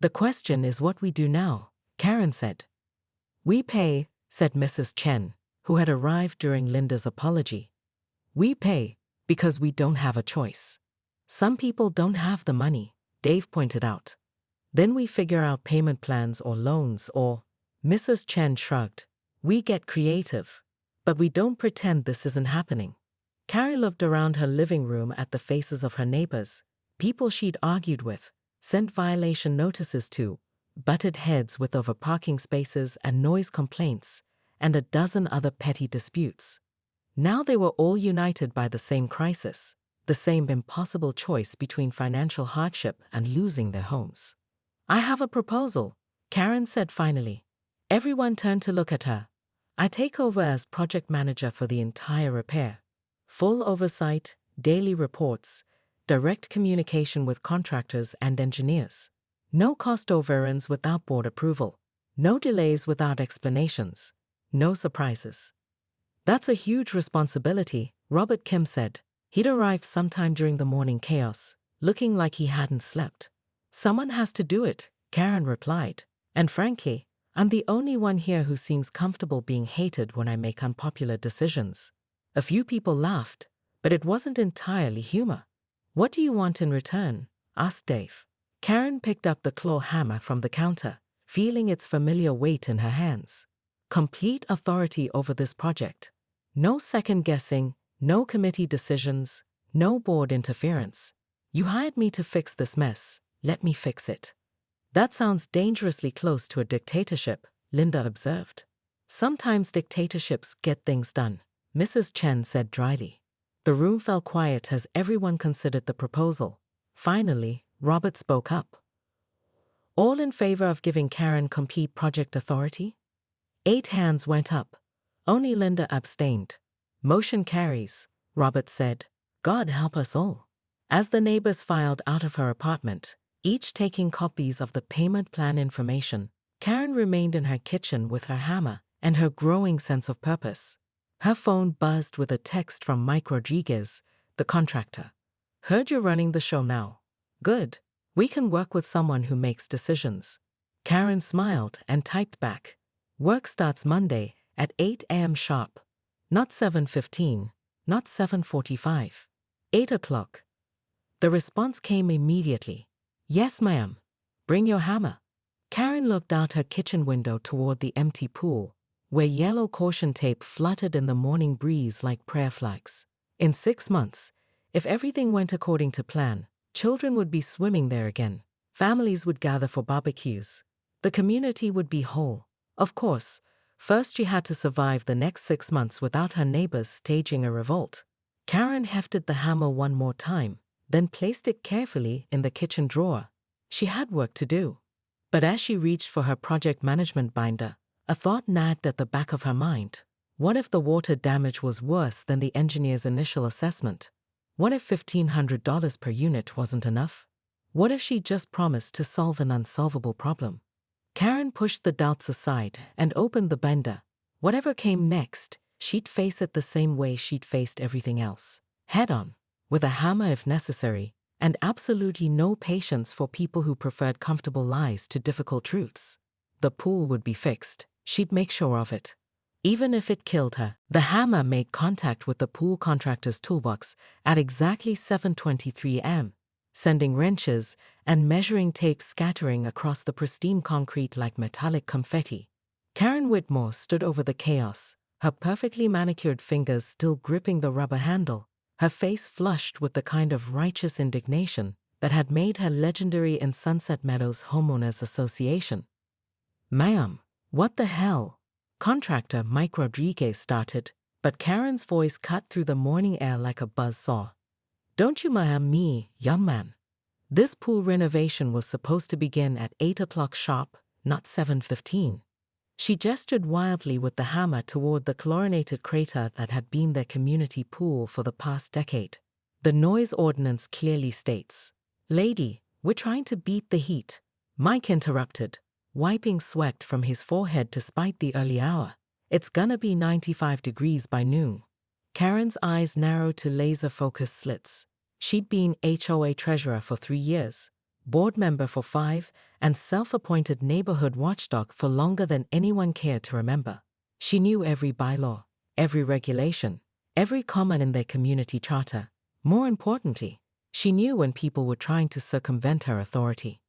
The question is what we do now, Karen said. We pay, said Mrs. Chen, who had arrived during Linda's apology. We pay because we don't have a choice. Some people don't have the money, Dave pointed out. Then we figure out payment plans or loans or, Mrs. Chen shrugged, we get creative. But we don't pretend this isn't happening. Carrie looked around her living room at the faces of her neighbors, people she'd argued with, sent violation notices to, butted heads with over parking spaces and noise complaints, and a dozen other petty disputes. Now they were all united by the same crisis, the same impossible choice between financial hardship and losing their homes. I have a proposal, Karen said finally. Everyone turned to look at her. I take over as project manager for the entire repair. Full oversight, daily reports, direct communication with contractors and engineers. No cost overruns without board approval. No delays without explanations. No surprises. That's a huge responsibility, Robert Kim said. He'd arrived sometime during the morning chaos, looking like he hadn't slept. Someone has to do it, Karen replied. And frankly, I'm the only one here who seems comfortable being hated when I make unpopular decisions. A few people laughed, but it wasn't entirely humor. What do you want in return? Asked Dave. Karen picked up the claw hammer from the counter, feeling its familiar weight in her hands. Complete authority over this project. No second guessing, no committee decisions, no board interference. You hired me to fix this mess, let me fix it. That sounds dangerously close to a dictatorship, Linda observed. Sometimes dictatorships get things done, Mrs. Chen said dryly. The room fell quiet as everyone considered the proposal. Finally, Robert spoke up. All in favor of giving Karen complete project authority? 8 hands went up. Only Linda abstained. Motion carries, Robert said. God help us all. As the neighbors filed out of her apartment, each taking copies of the payment plan information, Karen remained in her kitchen with her hammer and her growing sense of purpose. Her phone buzzed with a text from Mike Rodriguez, the contractor. Heard you're running the show now. Good. We can work with someone who makes decisions. Karen smiled and typed back. Work starts Monday at 8 a.m. sharp. Not 7:15, not 7:45. 8 o'clock. The response came immediately. Yes, ma'am. Bring your hammer. Karen looked out her kitchen window toward the empty pool, where yellow caution tape fluttered in the morning breeze like prayer flags. In 6 months, if everything went according to plan, children would be swimming there again. Families would gather for barbecues. The community would be whole. Of course, first she had to survive the next 6 months without her neighbors staging a revolt. Karen hefted the hammer one more time, then placed it carefully in the kitchen drawer. She had work to do. But as she reached for her project management binder, a thought nagged at the back of her mind. What if the water damage was worse than the engineer's initial assessment? What if $1,500 per unit wasn't enough? What if she just promised to solve an unsolvable problem? Karen pushed the doubts aside and opened the binder. Whatever came next, she'd face it the same way she'd faced everything else. Head on. With a hammer if necessary, and absolutely no patience for people who preferred comfortable lies to difficult truths. The pool would be fixed. She'd make sure of it. Even if it killed her. The hammer made contact with the pool contractor's toolbox at exactly 7:23 a.m., sending wrenches and measuring tape scattering across the pristine concrete like metallic confetti. Karen Whitmore stood over the chaos, her perfectly manicured fingers still gripping the rubber handle, her face flushed with the kind of righteous indignation that had made her legendary in Sunset Meadows Homeowners Association. Ma'am, what the hell? Contractor Mike Rodriguez started, but Karen's voice cut through the morning air like a buzzsaw. Don't you mind me, young man? This pool renovation was supposed to begin at 8 o'clock sharp, not 7:15. She gestured wildly with the hammer toward the chlorinated crater that had been their community pool for the past decade. The noise ordinance clearly states, "Lady, we're trying to beat the heat," Mike interrupted, wiping sweat from his forehead despite the early hour. "It's gonna be 95 degrees by noon." Karen's eyes narrowed to laser-focused slits. She'd been HOA treasurer for 3 years. board member for 5, and self-appointed neighborhood watchdog for longer than anyone cared to remember. She knew every bylaw, every regulation, every comment in their community charter. More importantly, she knew when people were trying to circumvent her authority.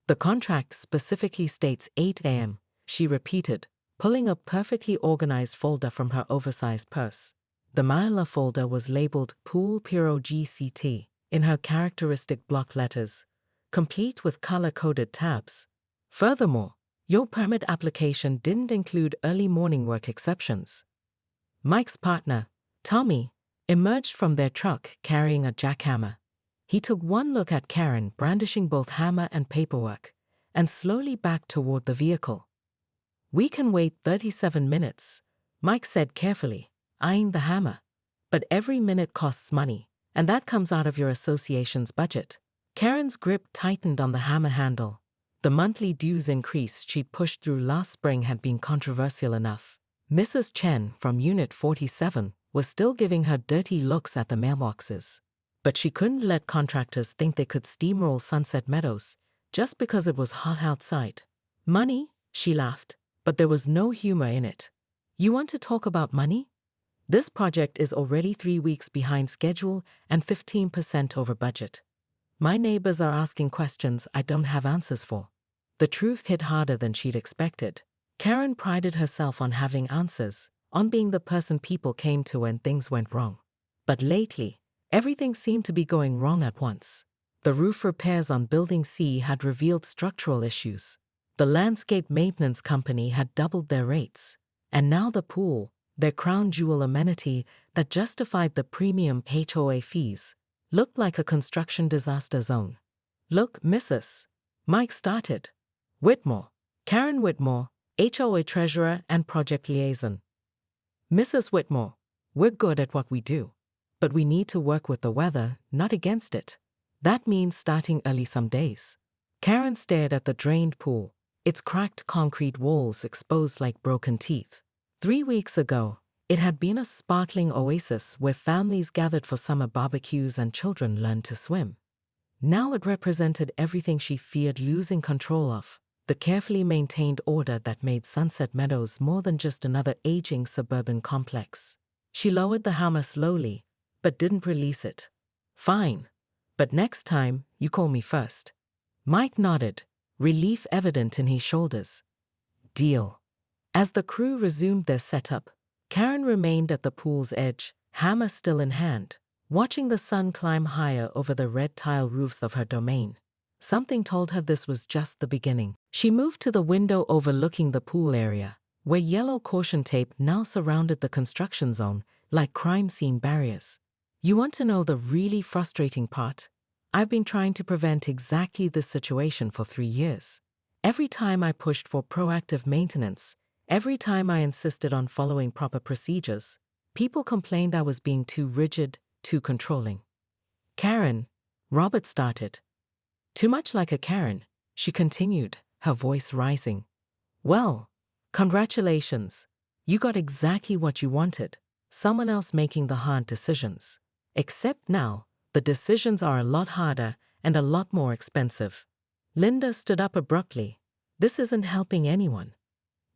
The contract specifically states 8 a.m., she repeated, pulling a perfectly organized folder from her oversized purse. The manila folder was labeled Pool Piro GCT in her characteristic block letters, complete with color-coded tabs. Furthermore, your permit application didn't include early morning work exceptions. Mike's partner, Tommy, emerged from their truck carrying a jackhammer. He took one look at Karen brandishing both hammer and paperwork, and slowly backed toward the vehicle. "We can wait 37 minutes, Mike said carefully, eyeing the hammer. "But every minute costs money, and that comes out of your association's budget." Karen's grip tightened on the hammer handle. The monthly dues increase she'd pushed through last spring had been controversial enough. Mrs. Chen from Unit 47 was still giving her dirty looks at the mailboxes. But she couldn't let contractors think they could steamroll Sunset Meadows just because it was hot outside. "Money?" she laughed, but there was no humor in it. "You want to talk about money? This project is already 3 weeks behind schedule and 15% over budget. My neighbors are asking questions I don't have answers for." The truth hit harder than she'd expected. Karen prided herself on having answers, on being the person people came to when things went wrong. But lately, everything seemed to be going wrong at once. The roof repairs on Building C had revealed structural issues. The landscape maintenance company had doubled their rates. And now the pool, their crown jewel amenity that justified the premium HOA fees, looked like a construction disaster zone. "Look, Mrs." Mike started. "Whitmore. Karen Whitmore, HOA treasurer and project liaison." "Mrs. Whitmore, we're good at what we do. But we need to work with the weather, not against it. That means starting early some days." Karen stared at the drained pool, its cracked concrete walls exposed like broken teeth. 3 weeks ago, it had been a sparkling oasis where families gathered for summer barbecues and children learned to swim. Now it represented everything she feared losing control of, the carefully maintained order that made Sunset Meadows more than just another aging suburban complex. She lowered the hammer slowly, but didn't release it. "Fine. But next time, you call me first." Mike nodded, relief evident in his shoulders. "Deal." As the crew resumed their setup, Karen remained at the pool's edge, hammer still in hand, watching the sun climb higher over the red tile roofs of her domain. Something told her this was just the beginning. She moved to the window overlooking the pool area, where yellow caution tape now surrounded the construction zone like crime scene barriers. "You want to know the really frustrating part? I've been trying to prevent exactly this situation for 3 years. Every time I pushed for proactive maintenance, every time I insisted on following proper procedures, people complained I was being too rigid, too controlling." "Karen," Robert started. "Too much like a Karen," she continued, her voice rising. "Well, congratulations. You got exactly what you wanted, someone else making the hard decisions. Except now, the decisions are a lot harder and a lot more expensive." Linda stood up abruptly. "This isn't helping anyone."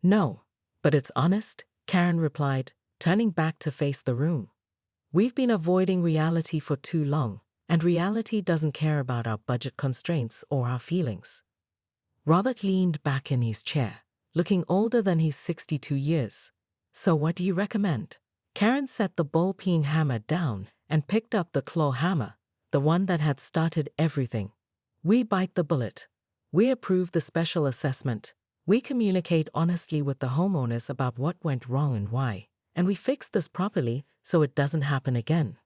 "No, but it's honest," Karen replied, turning back to face the room. "We've been avoiding reality for too long, and reality doesn't care about our budget constraints or our feelings." Robert leaned back in his chair, looking older than his 62 years. "So what do you recommend?" Karen set the ball-peen hammer down and picked up the claw hammer, the one that had started everything. "We bite the bullet. We approve the special assessment. We communicate honestly with the homeowners about what went wrong and why, and we fix this properly so it doesn't happen again."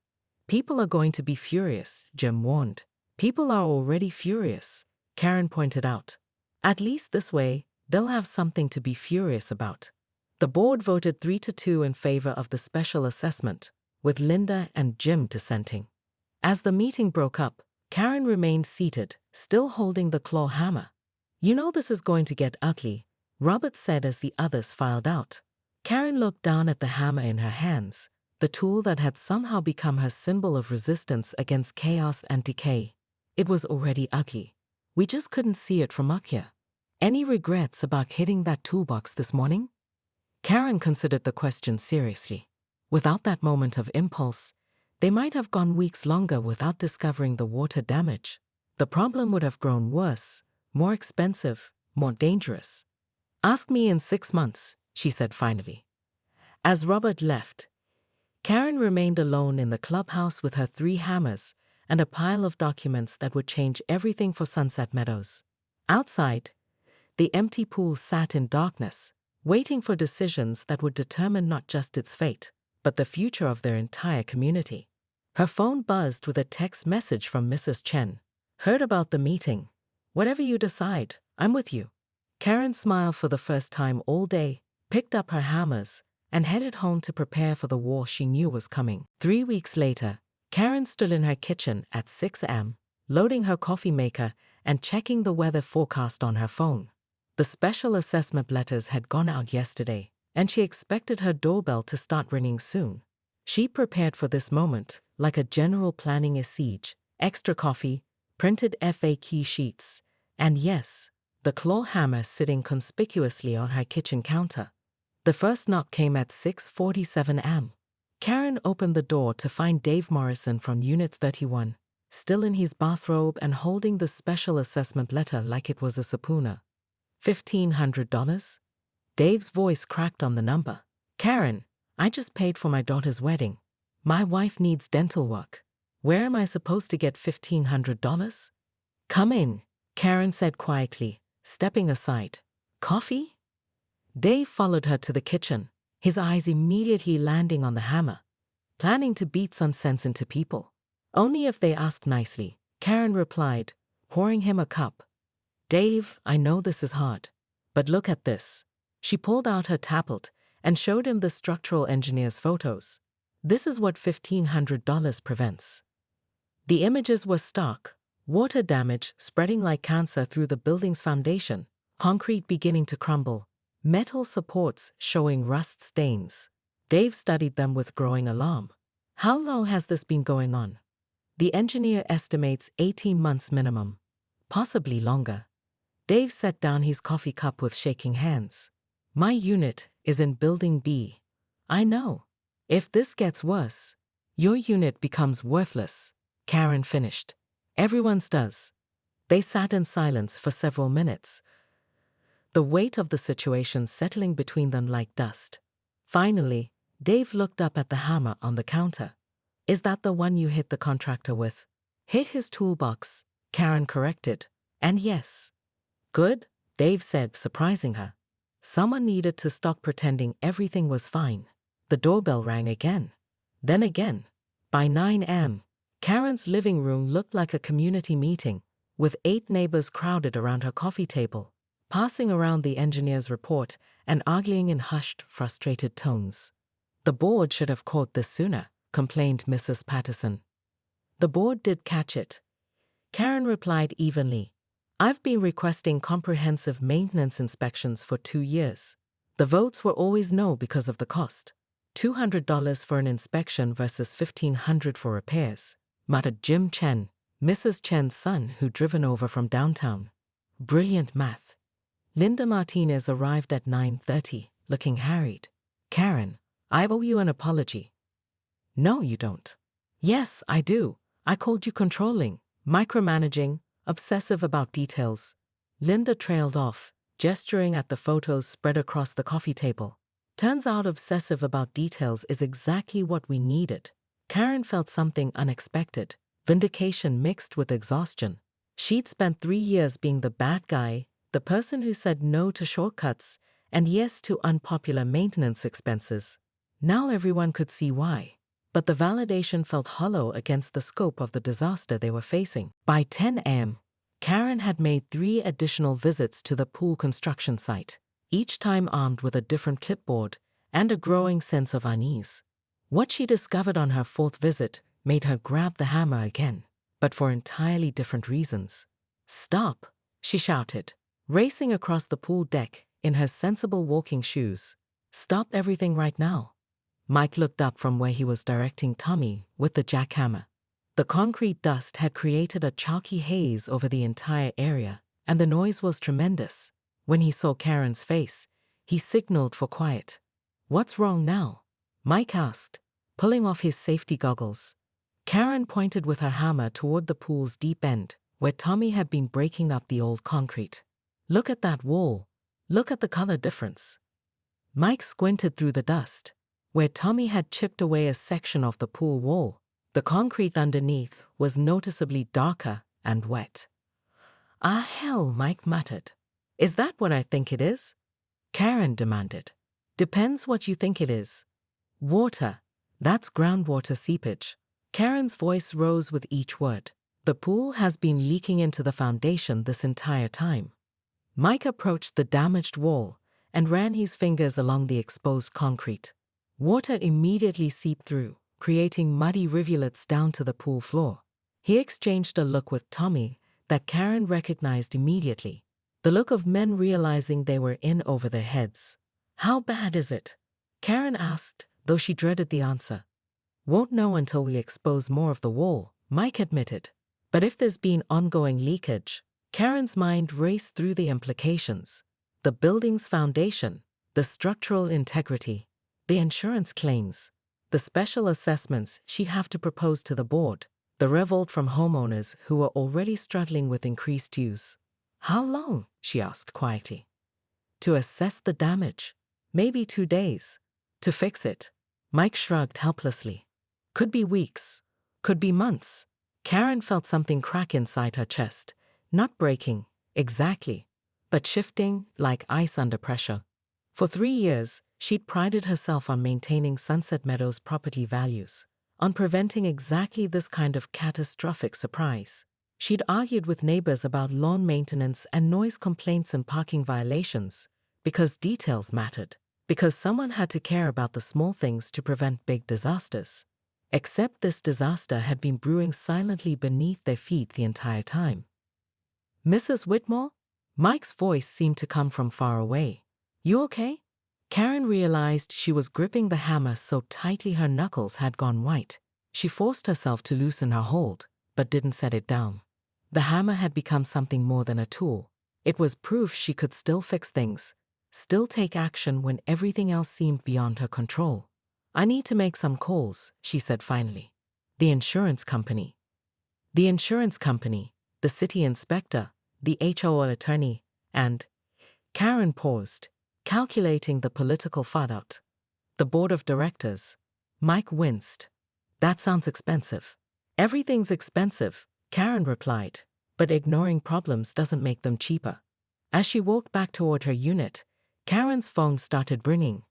"People are going to be furious," Jim warned. "People are already furious," Karen pointed out. "At least this way, they'll have something to be furious about." The board voted 3-2 in favor of the special assessment, with Linda and Jim dissenting. As the meeting broke up, Karen remained seated, still holding the claw hammer. "You know this is going to get ugly," Robert said as the others filed out. Karen looked down at the hammer in her hands, the tool that had somehow become her symbol of resistance against chaos and decay. It was already ugly. We just couldn't see it from up here. Any regrets about hitting that toolbox this morning? Karen considered the question seriously. Without that moment of impulse, they might have gone weeks longer without discovering the water damage. The problem would have grown worse, more expensive, more dangerous. Ask me in 6 months, she said finally. As Robert left, Karen remained alone in the clubhouse with her 3 hammers and a pile of documents that would change everything for Sunset Meadows. Outside, the empty pool sat in darkness, waiting for decisions that would determine not just its fate, but the future of their entire community. Her phone buzzed with a text message from Mrs. Chen. Heard about the meeting. Whatever you decide, I'm with you. Karen smiled for the first time all day, picked up her hammers, and headed home to prepare for the war she knew was coming. 3 weeks later, Karen stood in her kitchen at 6 a.m., loading her coffee maker and checking the weather forecast on her phone. The special assessment letters had gone out yesterday, and she expected her doorbell to start ringing soon. She prepared for this moment like a general planning a siege: extra coffee, printed FAQ sheets, and yes, the claw hammer sitting conspicuously on her kitchen counter. The first knock came at 6:47 a.m. Karen opened the door to find Dave Morrison from Unit 31, still in his bathrobe and holding the special assessment letter like it was a subpoena. $1,500? Dave's voice cracked on the number. Karen, I just paid for my daughter's wedding. My wife needs dental work. Where am I supposed to get $1,500? Come in, Karen said quietly, stepping aside. Coffee? Dave followed her to the kitchen, his eyes immediately landing on the hammer, planning to beat some sense into people. Only if they asked nicely, Karen replied, pouring him a cup. Dave, I know this is hard, but look at this. She pulled out her tablet and showed him the structural engineer's photos. This is what $1,500 prevents. The images were stark: water damage spreading like cancer through the building's foundation, concrete beginning to crumble, metal supports showing rust stains. Dave studied them with growing alarm. How long has this been going on? The engineer estimates 18 months minimum, possibly longer. Dave set down his coffee cup with shaking hands. My unit is in Building B. I know. If this gets worse, your unit becomes worthless, Karen finished. Everyone's does. They sat in silence for several minutes, the weight of the situation settling between them like dust. Finally, Dave looked up at the hammer on the counter. Is that the one you hit the contractor with? Hit his toolbox, Karen corrected. And yes. Good, Dave said, surprising her. Someone needed to stop pretending everything was fine. The doorbell rang again. Then again. By 9 a.m., Karen's living room looked like a community meeting, with 8 neighbors crowded around her coffee table, passing around the engineer's report and arguing in hushed, frustrated tones. The board should have caught this sooner, complained Mrs. Patterson. The board did catch it. Karen replied evenly. I've been requesting comprehensive maintenance inspections for 2 years. The votes were always no because of the cost. $200 for an inspection versus $1,500 for repairs, muttered Jim Chen, Mrs. Chen's son who'd driven over from downtown. Brilliant math. Linda Martinez arrived at 9:30, looking harried. Karen, I owe you an apology. No, you don't. Yes, I do. I called you controlling, micromanaging, obsessive about details. Linda trailed off, gesturing at the photos spread across the coffee table. Turns out obsessive about details is exactly what we needed. Karen felt something unexpected, vindication mixed with exhaustion. She'd spent 3 years being the bad guy, the person who said no to shortcuts and yes to unpopular maintenance expenses. Now everyone could see why. But the validation felt hollow against the scope of the disaster they were facing. By 10 a.m., Karen had made 3 additional visits to the pool construction site, each time armed with a different clipboard and a growing sense of unease. What she discovered on her 4th visit made her grab the hammer again, but for entirely different reasons. Stop, she shouted, racing across the pool deck in her sensible walking shoes. Stop everything right now. Mike looked up from where he was directing Tommy with the jackhammer. The concrete dust had created a chalky haze over the entire area, and the noise was tremendous. When he saw Karen's face, he signaled for quiet. "What's wrong now?" Mike asked, pulling off his safety goggles. Karen pointed with her hammer toward the pool's deep end, where Tommy had been breaking up the old concrete. "Look at that wall. Look at the color difference." Mike squinted through the dust. Where Tommy had chipped away a section of the pool wall, the concrete underneath was noticeably darker and wet. "Ah, hell," Mike muttered. "Is that what I think it is?" Karen demanded. "Depends what you think it is." "Water. That's groundwater seepage." Karen's voice rose with each word. "The pool has been leaking into the foundation this entire time." Mike approached the damaged wall and ran his fingers along the exposed concrete. Water immediately seeped through, creating muddy rivulets down to the pool floor. He exchanged a look with Tommy that Karen recognized immediately, the look of men realizing they were in over their heads. "How bad is it?" Karen asked, though she dreaded the answer. "Won't know until we expose more of the wall," Mike admitted. "But if there's been ongoing leakage..." Karen's mind raced through the implications. The building's foundation, the structural integrity, the insurance claims, the special assessments she'd have to propose to the board, the revolt from homeowners who were already struggling with increased dues. "How long?" she asked quietly. "To assess the damage. Maybe 2 days. To fix it." Mike shrugged helplessly. "Could be weeks. Could be months." Karen felt something crack inside her chest. Not breaking, exactly, but shifting like ice under pressure. For 3 years, she'd prided herself on maintaining Sunset Meadows' property values, on preventing exactly this kind of catastrophic surprise. She'd argued with neighbors about lawn maintenance and noise complaints and parking violations, because details mattered, because someone had to care about the small things to prevent big disasters. Except this disaster had been brewing silently beneath their feet the entire time. "Mrs. Whitmore?" Mike's voice seemed to come from far away. "You okay?" Karen realized she was gripping the hammer so tightly her knuckles had gone white. She forced herself to loosen her hold, but didn't set it down. The hammer had become something more than a tool. It was proof she could still fix things, still take action when everything else seemed beyond her control. "I need to make some calls," she said finally. "The insurance company." The insurance company, the city inspector, the HOA attorney, and... Karen paused, calculating the political fallout. "The board of directors." Mike winced. "That sounds expensive." "Everything's expensive," Karen replied, "but ignoring problems doesn't make them cheaper." As she walked back toward her unit, Karen's phone started ringing.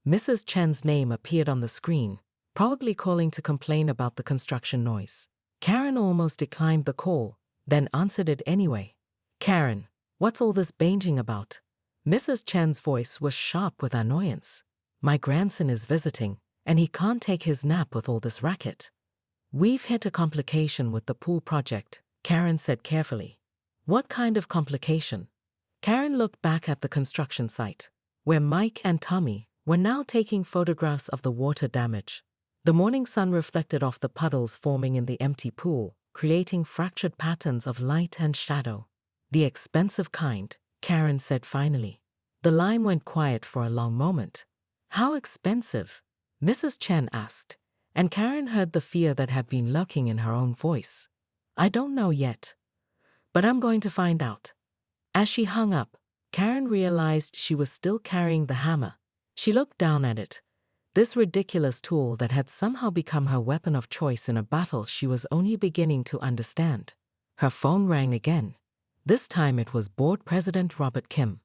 Mrs. Chen's name appeared on the screen, probably calling to complain about the construction noise. Karen almost declined the call, then answered it anyway. "Karen, what's all this banging about?" Mrs. Chen's voice was sharp with annoyance. "My grandson is visiting, and he can't take his nap with all this racket." "We've hit a complication with the pool project," Karen said carefully. "What kind of complication?" Karen looked back at the construction site, where Mike and Tommy were now taking photographs of the water damage. The morning sun reflected off the puddles forming in the empty pool, creating fractured patterns of light and shadow. "The expensive kind," Karen said finally. The line went quiet for a long moment. "How expensive?" Mrs. Chen asked, and Karen heard the fear that had been lurking in her own voice. "I don't know yet, but I'm going to find out." As she hung up, Karen realized she was still carrying the hammer. She looked down at it, this ridiculous tool that had somehow become her weapon of choice in a battle she was only beginning to understand. Her phone rang again. This time it was Board President Robert Kim.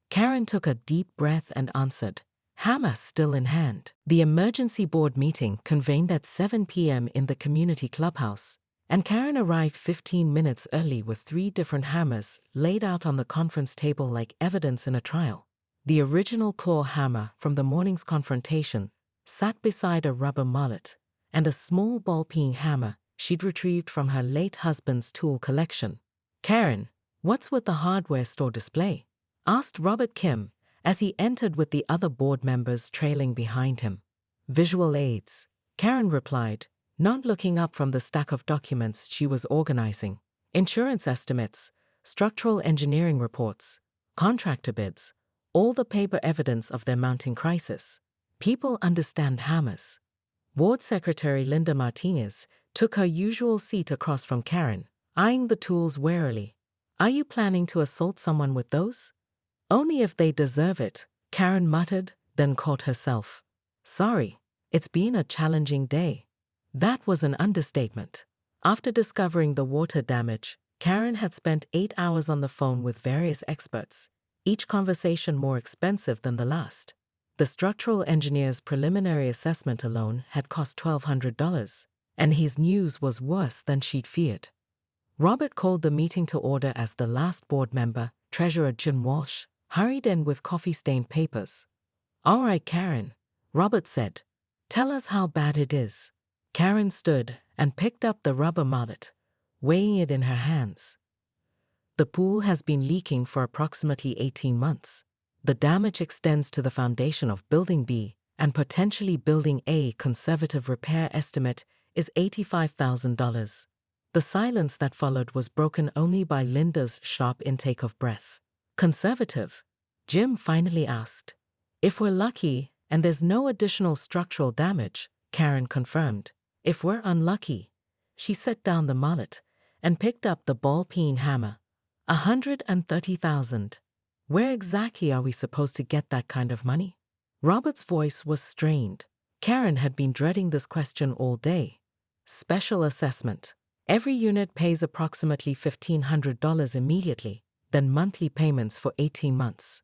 Karen took a deep breath and answered, hammer still in hand. The emergency board meeting convened at 7 p.m. in the community clubhouse, and Karen arrived 15 minutes early with 3 different hammers laid out on the conference table like evidence in a trial. The original claw hammer from the morning's confrontation sat beside a rubber mallet, and a small ball-peen hammer she'd retrieved from her late husband's tool collection. "Karen, what's with the hardware store display?" asked Robert Kim as he entered with the other board members trailing behind him. "Visual aids," Karen replied, not looking up from the stack of documents she was organizing. Insurance estimates, structural engineering reports, contractor bids, all the paper evidence of their mounting crisis. People understand hammers. Board Secretary Linda Martinez took her usual seat across from Karen, eyeing the tools warily. Are you planning to assault someone with those? Only if they deserve it, Karen muttered, then caught herself. Sorry, it's been a challenging day. That was an understatement. After discovering the water damage, Karen had spent 8 hours on the phone with various experts, each conversation more expensive than the last. The structural engineer's preliminary assessment alone had cost $1,200, and his news was worse than she'd feared. Robert called the meeting to order as the last board member, Treasurer Jim Walsh, hurried in with coffee-stained papers. All right, Karen, Robert said. Tell us how bad it is. Karen stood and picked up the rubber mallet, weighing it in her hands. The pool has been leaking for approximately 18 months. The damage extends to the foundation of Building B, and potentially Building A. Conservative repair estimate is $85,000. The silence that followed was broken only by Linda's sharp intake of breath. Conservative? Jim finally asked. If we're lucky and there's no additional structural damage, Karen confirmed. If we're unlucky. She set down the mallet and picked up the ball-peen hammer. $130,000. Where exactly are we supposed to get that kind of money? Robert's voice was strained. Karen had been dreading this question all day. Special assessment. Every unit pays approximately $1,500 immediately, then monthly payments for 18 months.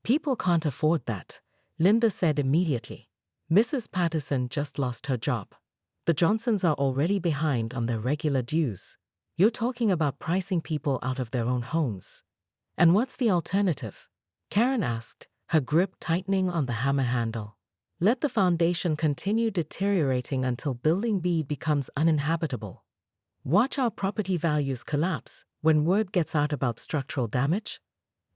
People can't afford that, Linda said immediately. Mrs. Patterson just lost her job. The Johnsons are already behind on their regular dues. You're talking about pricing people out of their own homes. And what's the alternative? Karen asked, her grip tightening on the hammer handle. Let the foundation continue deteriorating until Building B becomes uninhabitable. Watch our property values collapse when word gets out about structural damage?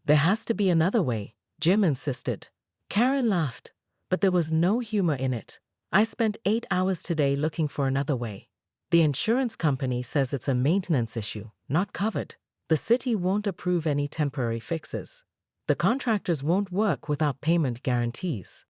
There has to be another way, Jim insisted. Karen laughed, but there was no humor in it. I spent 8 hours today looking for another way. The insurance company says it's a maintenance issue, not covered. The city won't approve any temporary fixes. The contractors won't work without payment guarantees.